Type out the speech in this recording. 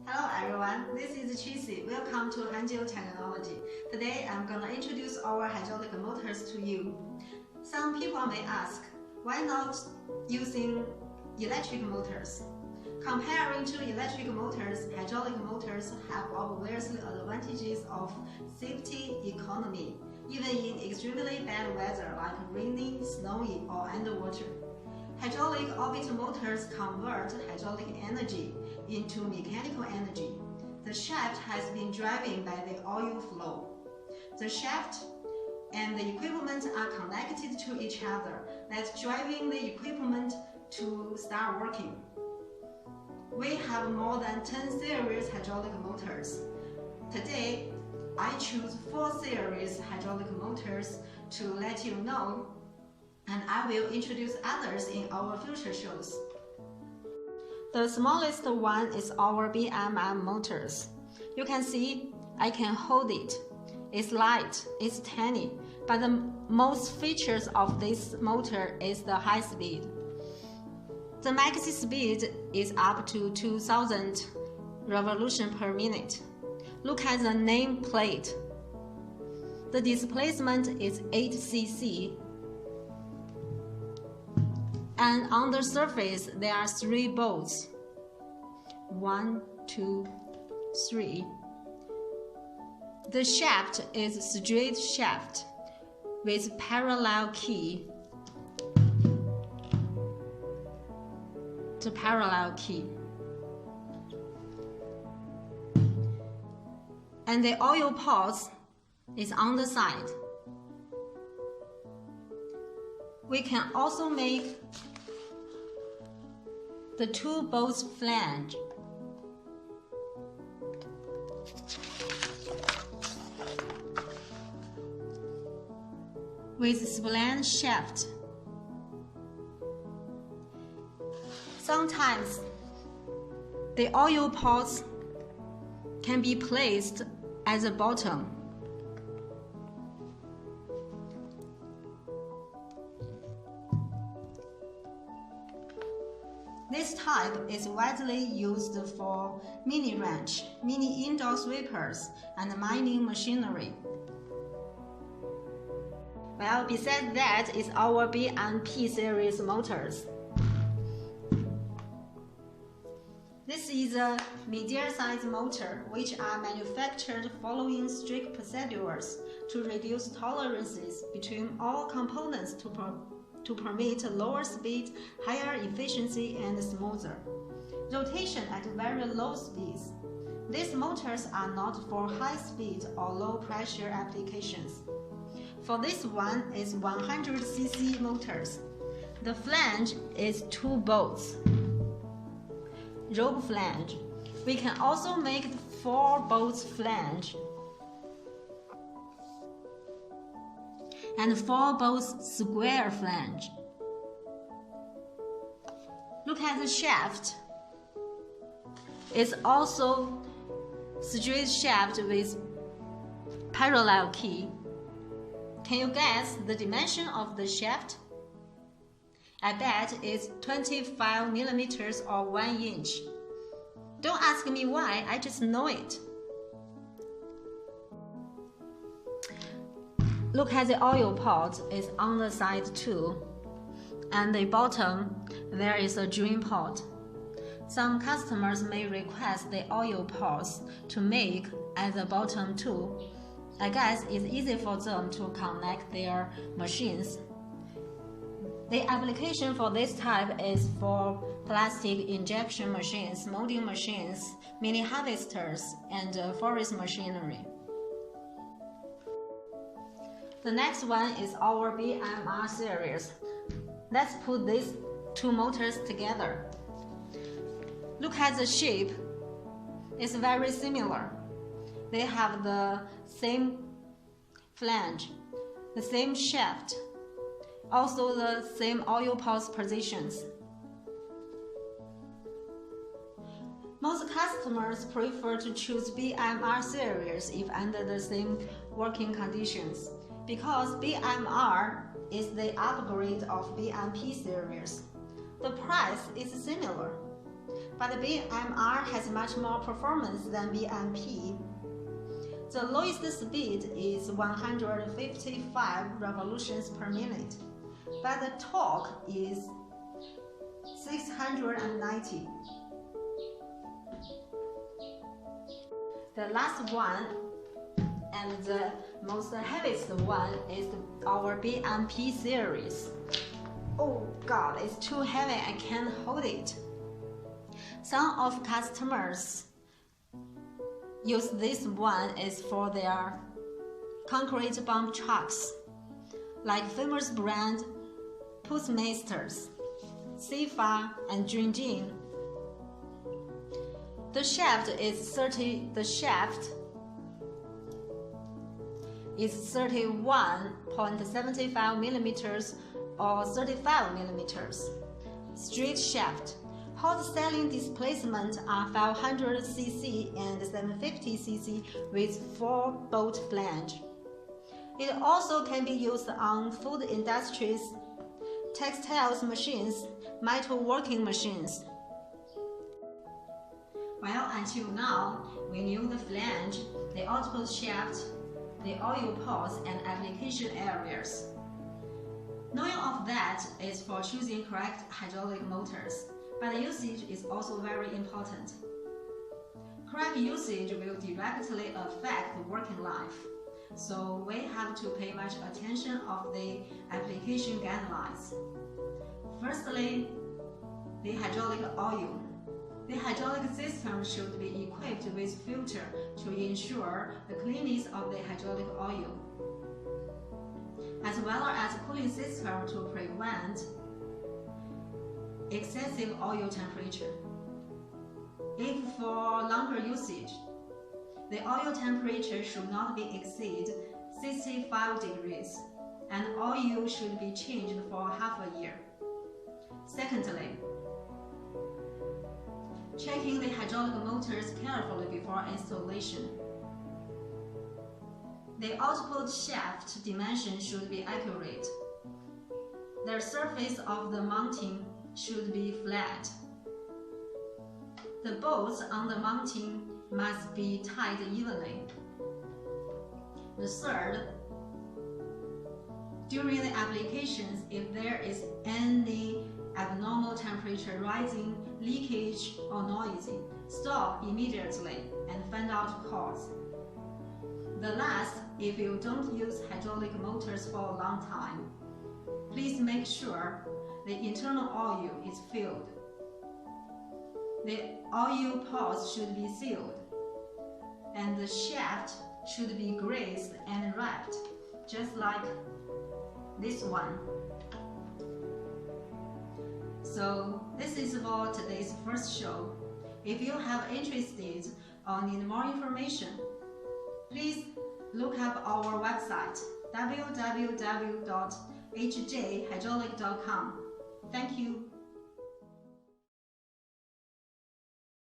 Hello everyone, this is Tracy. Welcome to HANJIU Technology. Today I'm gonna introduce our hydraulic motors to you. Some people may ask, why not using electric motors? Comparing to electric motors, hydraulic motors have obviously advantages of safety, economy, even in extremely bad weather like rainy, snowy, or underwater. Hydraulic orbit motors convert hydraulic energy into mechanical energy. The shaft has been driven by the oil flow. The shaft and the equipment are connected to each other. That's driving the equipment to start working. We have more than 10 series hydraulic motors. Today, I choose 4 series hydraulic motors to let you know, and I will introduce others in our future shows. The smallest one is our BMM motors. You can see I can hold it. It's light, it's tiny, but the most features of this motor is the high speed. The maximum speed is up to 2000 revolutions per minute. Look at the name plate. The displacement is 8 cc. And on the surface, there are 3 bolts. 1, 2, 3. The shaft is straight shaft with parallel key. The parallel key. And the oil pulse is on the side. We can also make the 2 bolts flange. With spline shaft. Sometimes the oil pulse can be placed at the bottom. This type is widely used for mini wrench, mini indoor sweepers, and mining machinery. Well, besides that is our BMP series motors. This is a medium-sized motor which are manufactured following strict procedures to reduce tolerances between all components to permit lower speed, higher efficiency, and smoother rotation at very low speeds. These motors are not for high speed or low pressure applications. For this one is 100 cc motors. The flange is 2 bolts. Rope flange. We can also make 4 bolts flange and 4 bolts square flange. Look at the shaft. It's also straight shaft with parallel key. Can you guess the dimension of the shaft? I bet it's 25 millimeters or 1 inch. Don't ask me why, I just know it. Look at the oil pot, it's on the side too. And the bottom, there is a drain pot. Some customers may request the oil pots to make at the bottom too. I guess it's easy for them to connect their machines. The application for this type is for plastic injection machines, molding machines, mini harvesters, and forest machinery. The next one is our BMR series. Let's put these 2 motors together. Look at the shape. It's very similar. They have the same flange, the same shaft, also the same oil pulse positions. Most customers prefer to choose BMR series if under the same working conditions, because BMR is the upgrade of BMP series. The price is similar. but BMR has much more performance than BMP. The lowest speed is 155 revolutions per minute, but the torque is 690. The last one and the most heaviest one is our BMP series. Oh God, it's too heavy, I can't hold it. Some of customers use this one is for their concrete bump trucks, like famous brand Postmasters, Sifa, and Junjin. The shaft is 31.75 millimeters or 35 millimeters. Straight shaft. Hot selling displacement are 500 cc and 750 cc with 4-bolt flange. It also can be used on food industries, textiles machines, metal working machines. Well, until now, we knew the flange, the output shaft, the oil pores, and application areas. Knowing of that is for choosing correct hydraulic motors, but usage is also very important. Correct usage will directly affect the working life, so we have to pay much attention of the application guidelines. Firstly, the hydraulic oil. The hydraulic system should be equipped with filter to ensure the cleanness of the hydraulic oil, as well as cooling system to prevent excessive oil temperature. If for longer usage, the oil temperature should not be exceed 65 degrees, and oil should be changed for half a year. Secondly, checking the hydraulic motors carefully before installation. The output shaft dimension should be accurate. The surface of the mounting should be flat. The bolts on the mounting must be tied evenly. The third, during the applications, if there is any abnormal temperature rising, leakage, or noise, stop immediately and find out the cause. The last, if you don't use hydraulic motors for a long time, please make sure the internal oil is filled. The oil pores should be sealed, and the shaft should be greased and wrapped, just like this one. So this is for today's first show. If you have interested or need more information, please look up our website www.hjhydraulic.com. Thank you.